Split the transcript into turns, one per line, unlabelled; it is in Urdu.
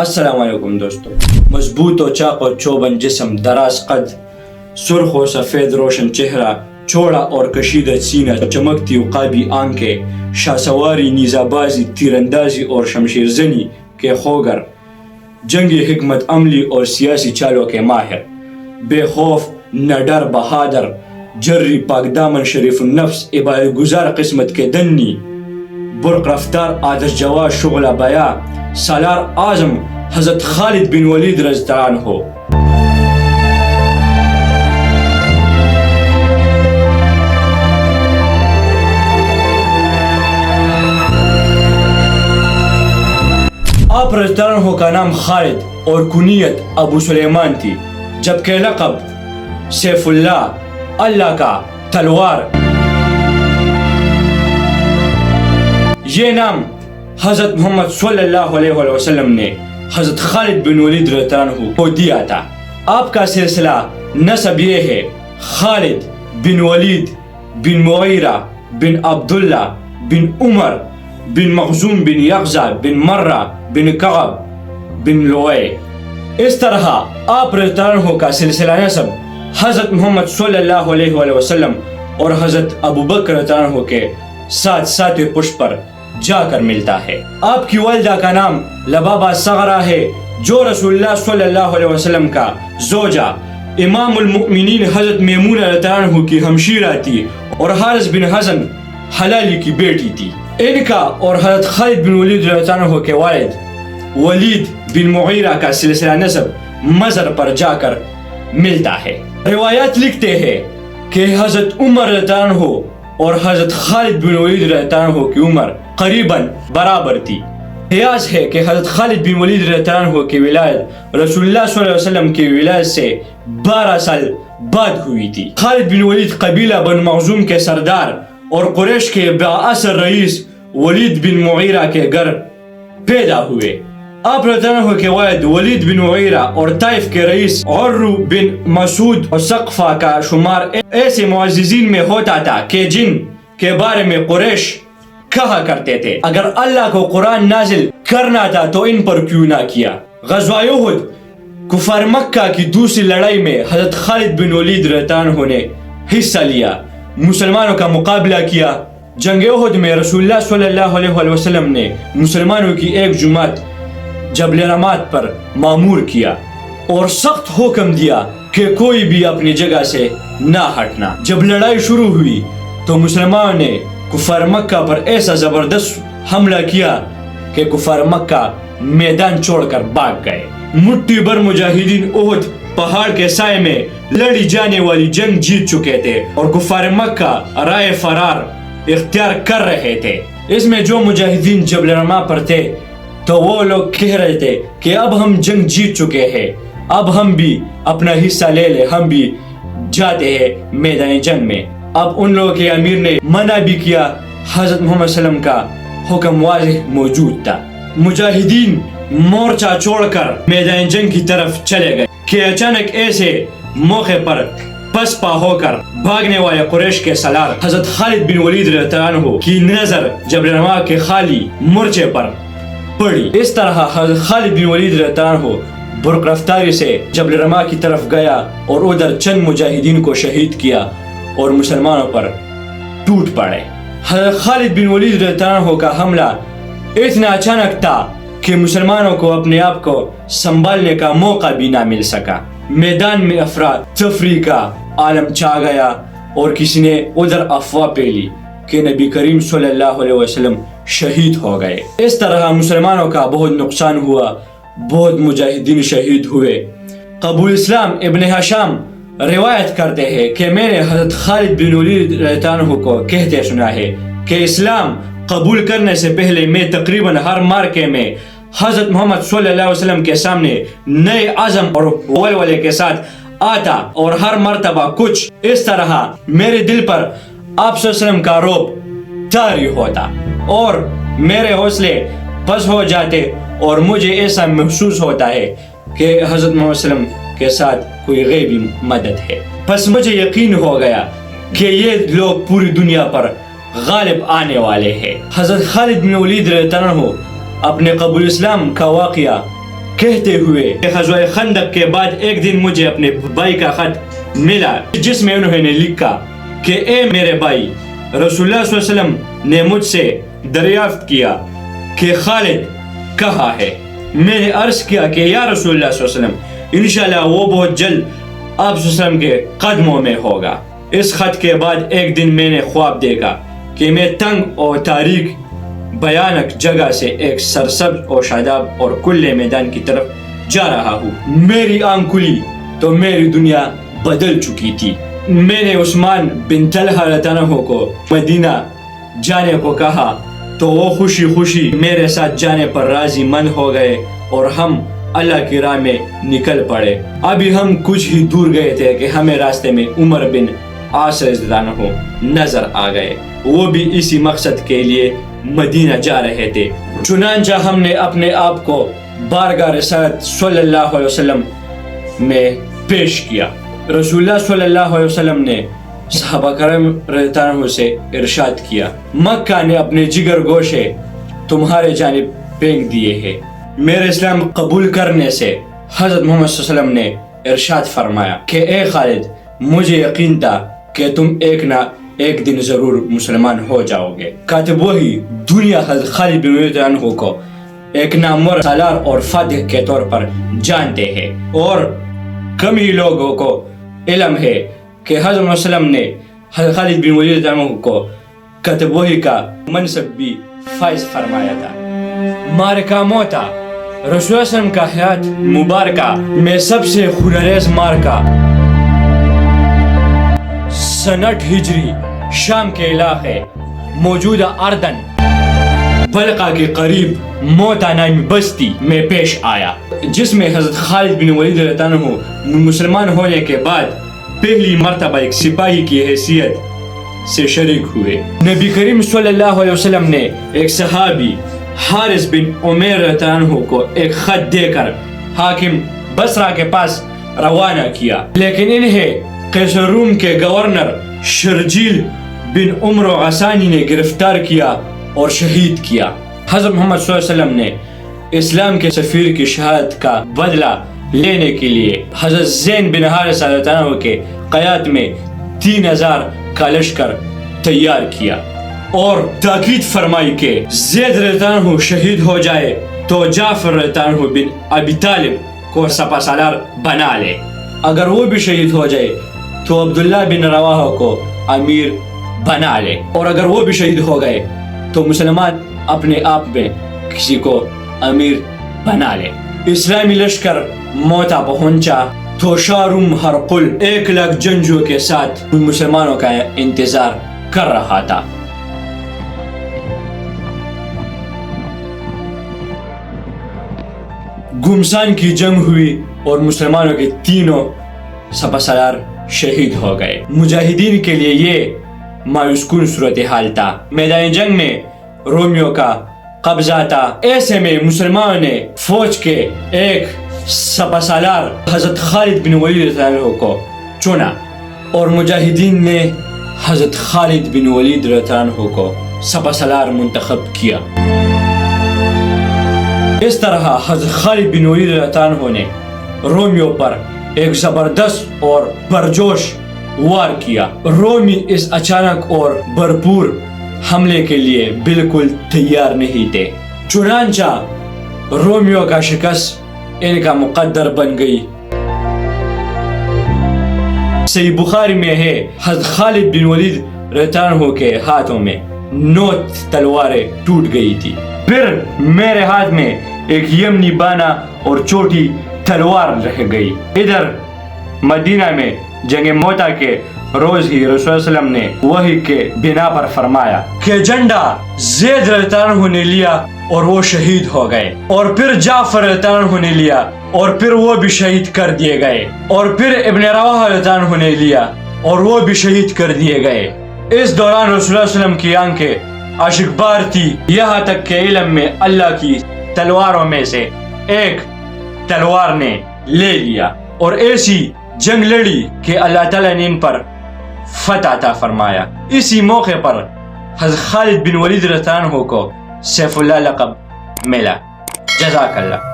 السلام علیکم دوستو. مضبوط و چاق و چوبن جسم، دراز قد، سرخ و سفید روشن چہرہ، چوڑا اور کشیدہ سینہ، چمکتی عقابی آنکھیں، شاہسواری، نیزہ بازی، تیر اندازی اور شمشیر زنی کے خوگر، جنگی حکمت عملی اور سیاسی چالوں کے ماہر، بے خوف نہ ڈر بہادر، جری پاک دامن شریف النفس، عبادت گزار قسمت کے دنی، برق رفتار آتش جوا شغلہ بیا، سالار اعظم حضرت خالد بن ولید رضی اللہ عنہ. آپ رضی اللہ عنہ کا نام خالد اور کنیت ابو سلیمان تھی، جبکہ لقب سیف اللہ، اللہ کا تلوار. یہ نام حضرت محمد صلی اللہ علیہ وسلم نے حضرت خالد بن ولید رضی اللہ عنہ کو دیا تھا. آپ کا سلسلہ نسب یہ ہے: خالد بن ولید بن مغیرہ بن عبداللہ بن عمر بن مخزوم بن یغزہ بن مرہ بن کعب بن لؤی. اس طرح آپ رضی اللہ عنہ کا سلسلہ نسب حضرت محمد صلی اللہ علیہ وسلم اور حضرت ابو بکر رضی اللہ عنہ کے ساتھ ساتھ پشت پر جا کر ملتا ہے. آپ کی والدہ کا نام لبابہ صغرا ہے، جو رسول اللہ صلی اللہ علیہ وسلم کا زوجہ امام المؤمنین حضرت میمونہ رضی اللہ عنہ کی ہمشیرہ تھی اور حارث بن حزن حلالی کی بیٹی تھی. ان کا اور حضرت خالد بن ولید رضی اللہ عنہ کے والد ولید بن مغیرہ کا سلسلہ نسب مزر پر جا کر ملتا ہے. روایات لکھتے ہیں کہ حضرت عمر رضی اللہ عنہ اور حضرت خالد بن ولید رضی اللہ عنہ کی عمر قریباً برابر تھی. قیاس ہے کہ حضرت خالد بن ولید رضی اللہ عنہ کی ولادت رسول اللہ صلی اللہ علیہ وسلم کی ولادت سے 12 سال بعد ہوئی تھی. خالد بن ولید قبیلہ بن مخزوم کے سردار اور قریش کے بااثر رئیس ولید بن مغیرہ کے گھر پیدا ہوئے. آپ رضی اللہ عنہ کے والد ولید بن مغیرہ اور طائف کے رئیس عروہ بن مسعود اور ثقفہ کا شمار ایسے معززین میں ہوتا تھا کہ جن کے بارے میں قریش کہا کرتے تھے: اگر اللہ کو قرآن نازل کرنا تھا تو ان پر کیوں نہ کیا. غزوہ احد، کفار مکہ کی دوسری لڑائی میں حضرت خالد بن ولید رضی اللہ عنہ نے حصہ لیا، مسلمانوں کا مقابلہ کیا. جنگ احد میں رسول اللہ صلی اللہ علیہ وسلم نے مسلمانوں کی ایک جماعت جبل رمات پر معمور کیا اور سخت حکم دیا کہ کوئی بھی اپنی جگہ سے نہ ہٹنا. جب لڑائی شروع ہوئی تو مسلمانوں نے کفار مکہ پر ایسا زبردست حملہ کیا کہ کفار مکہ میدان چھوڑ کر بھاگ گئے. مٹھی بھر مجاہدین احد پہاڑ کے سائے میں لڑی جانے والی جنگ جیت چکے تھے اور کفار مکہ رائے فرار اختیار کر رہے تھے. اس میں جو مجاہدین جبل رما پر تھے تو وہ لوگ کہہ رہے تھے کہ اب ہم جنگ جیت چکے ہیں، اب ہم بھی اپنا حصہ لے لیں، ہم بھی جاتے ہیں میدان جنگ میں. اب ان لوگوں کے امیر نے منع بھی کیا. حضرت محمد صلی اللہ علیہ وسلم کا حکم واضح موجود تھا. مجاہدین مورچہ چھوڑ کر میدان جنگ کی طرف چلے گئے کہ اچانک ایسے موقع پر پسپا ہو کر بھاگنے والے قریش کے سالار حضرت خالد بن ولید رضی اللہ عنہ کی نظر جبل رما کے خالی مورچے پر پڑی. اس طرح حضرت خالد بن ولید رضی اللہ عنہ برق رفتاری سے جبل رما کی طرف گیا اور ادھر چند مجاہدین کو شہید کیا اور مسلمانوں پر ٹوٹ پڑے. حضرت خالد بن ولید رضی اللہ عنہ کا حملہ اتنا اچانک تھا کہ مسلمانوں کو اپنے آپ کو سنبھالنے کا موقع بھی نہ مل سکا. میدان میں افراد تفریح کا عالم چھا گیا اور کسی نے ادھر افواہ پھیلی کہ نبی کریم صلی اللہ علیہ وسلم شہید ہو گئے. اس طرح مسلمانوں کا بہت نقصان ہوا، بہت مجاہدین شہید ہوئے. ابو اسلام ابن ہشام روایت کرتے ہیں کہ میں نے حضرت خالد بن ولید رضی اللہ عنہ کو کہتے سنا ہے کہ اسلام قبول کرنے سے پہلے میں تقریباً ہر مارکے میں حضرت محمد صلی اللہ علیہ وسلم کے سامنے نئے عزم اور ولولے کے ساتھ آتا اور ہر مرتبہ کچھ اس طرح میرے دل پر آپ صلی اللہ علیہ وسلم کا رعب طاری ہوتا اور میرے حوصلے پس ہو جاتے اور مجھے ایسا محسوس ہوتا ہے کہ حضرت محمد صلی اللہ علیہ وسلم کے ساتھ کوئی غیبی مدد ہے. پس مجھے یقین ہو گیا کہ یہ لوگ پوری دنیا پر غالب آنے والے ہیں. حضرت خالد بن ولید رضی اللہ عنہ اپنے قبول اسلام کا واقعہ کہتے ہوئے غزوہ خندق کے بعد ایک دن مجھے اپنے بھائی کا خط ملا جس میں انہوں نے لکھا کہ اے میرے بھائی، رسول اللہ صلی اللہ علیہ وسلم نے مجھ سے دریافت کیا کہ خالد کہاں ہے۔ میں نے عرض کیا کہ یا رسول اللہ صلی اللہ علیہ وسلم، انشاءاللہ وہ بہت جلد آپ صلی اللہ علیہ وسلم کے قدموں میں ہوگا۔ اس خط کے بعد ایک دن میں نے خواب دیکھا کہ میں تنگ اور تاریک بھیانک جگہ سے ایک سرسبز اور شاداب اور کھلے میدان کی طرف جا رہا ہوں۔ میری آنکھ کھلی تو میری دنیا بدل چکی تھی۔ میں نے عثمان بن طلحہ رضی اللہ عنہ کو مدینہ جانے کو کہا تو وہ خوشی خوشی میرے ساتھ جانے پر راضی مند ہو گئے اور ہم اللہ کی راہ میں نکل پڑے۔ ابھی ہم کچھ ہی دور گئے تھے کہ ہمیں راستے میں عمر بن عاص رضی اللہ عنہ نظر آ گئے، وہ بھی اسی مقصد کے لیے مدینہ جا رہے تھے۔ چنانچہ ہم نے اپنے آپ کو بارگاہ رسالت صلی اللہ علیہ وسلم میں پیش کیا۔ رسول اللہ صلی اللہ علیہ وسلم نے صحابہ کرام رضی اللہ عنہ سے ارشاد کیا، مکہ نے اپنے جگر گوشے تمہارے جانب پھینک دیے ہیں۔ میرے اسلام قبول کرنے سے حضرت محمد صلی اللہ علیہ وسلم نے ارشاد فرمایا کہ اے خالد، مجھے یقین تھا کہ تم ایک نہ ایک دن ضرور مسلمان ہو جاؤ گے۔ کاتب وہی دنیا حضرت خالد بن ولید عنہ کو ایک نامور سالار اور فاتح کے طور پر جانتے ہیں، اور کم ہی لوگوں کو علم ہے کہ حضرت محمد صلی اللہ علیہ وسلم نے حضرت خالد بن ولید عنہ کو کاتب وحی کا منصب بھی فائز فرمایا تھا۔ مارکہ موتا رسول اللہ صلی اللہ علیہ وسلم کا حیات مبارکہ میں سب سے خونریز مارکہ 67 ہجری شام کے علاقے موجودہ اردن بلقا کے قریب موتا نامی بستی میں پیش آیا، جس میں حضرت خالد بن ولید رضی اللہ عنہ مسلمان ہونے کے بعد پہلی مرتبہ ایک سپاہی کی حیثیت سے شریک ہوئے۔ نبی کریم صلی اللہ علیہ وسلم نے ایک صحابی حارث بن عمیر رضی اللہ عنہ کو ایک خط دے کر حاکم بصرہ کے پاس روانہ کیا، لیکن انہیں قیصر روم کے گورنر شرجیل بن عمر غسانی نے گرفتار کیا اور شہید کیا۔ حضرت محمد صلی اللہ علیہ وسلم نے اسلام کے سفیر کی شہادت کا بدلہ لینے کے لیے حضرت زین بن حارثہ رضی اللہ عنہ کے قیادت میں 3000 کا لشکر تیار کیا اور تاکید فرمائی کہ زید رضی اللہ عنہ شہید ہو جائے تو جعفر رضی اللہ عنہ بن ابی طالب کو سپہ سالار بنا لے، اگر وہ بھی شہید ہو جائے تو عبداللہ بن رواحہ کو امیر بنا لے، اور اگر وہ بھی شہید ہو گئے تو مسلمان اپنے آپ میں کسی کو امیر بنا لے۔ اسلامی لشکر موتا پہنچا تو شاروم ہرقل 1,00,000 جنگجوؤں کے ساتھ مسلمانوں کا انتظار کر رہا تھا۔ گمسان کی جنگ ہوئی اور مسلمانوں کے تینوں سپہ سالار شہید ہو گئے۔ مجاہدین کے لیے یہ مایوس کن صورتحال تھا۔ میدان جنگ میں رومیوں کا قبضہ تھا، ایسے میں مسلمانوں نے فوج کے ایک سپہ سالار حضرت خالد بن ولید رضی اللہ عنہ کو چنا اور مجاہدین نے حضرت خالد بن ولید رضی اللہ عنہ کو سپہ سالار منتخب کیا۔ اس طرح حضرت خالد بن ولید رضی اللہ عنہ نے رومیوں پر ایک زبردست اور پرجوش وار کیا۔ رومی اس اچانک اور بھرپور حملے کے لیے بالکل تیار نہیں تھے، چنانچہ رومیوں کا شکست ان کا مقدر بن گئی۔ صحیح بخاری میں ہے حضرت خالد بن ولید رضی اللہ عنہ کے ہاتھوں میں 9 تلواریں ٹوٹ گئی تھی، پھر میرے ہاتھ میں ایک یمنی بانا اور چھوٹی تلوار رہ گئی۔ ادھر مدینہ میں جنگ موتا کے روز ہی رسول اللہ صلی اللہ علیہ وسلم نے وحی کے بنا پر فرمایا کہ جھنڈا زید رضی اللہ عنہ نے لیا اور وہ شہید ہو گئے، اور پھر جعفر رضی اللہ عنہ نے لیا اور پھر وہ بھی شہید کر دیے گئے، اور پھر ابن رواحہ رضی اللہ عنہ نے لیا اور وہ بھی شہید کر دیے گئے۔ اس دوران رسول اللہ صلی اللہ علیہ وسلم کی آنکھیں اشک بار تھی، یہاں تک کہ علم میں اللہ کی تلواروں میں سے ایک تلوار نے لے لیا اور ایسی جنگ لڑی کہ اللہ تعالیٰ نے ان پر فتح عطا فرمایا۔ اسی موقع پر حضرت خالد بن ولید رضی اللہ عنہ کو سیف اللہ لقب ملا۔ جزاک اللہ۔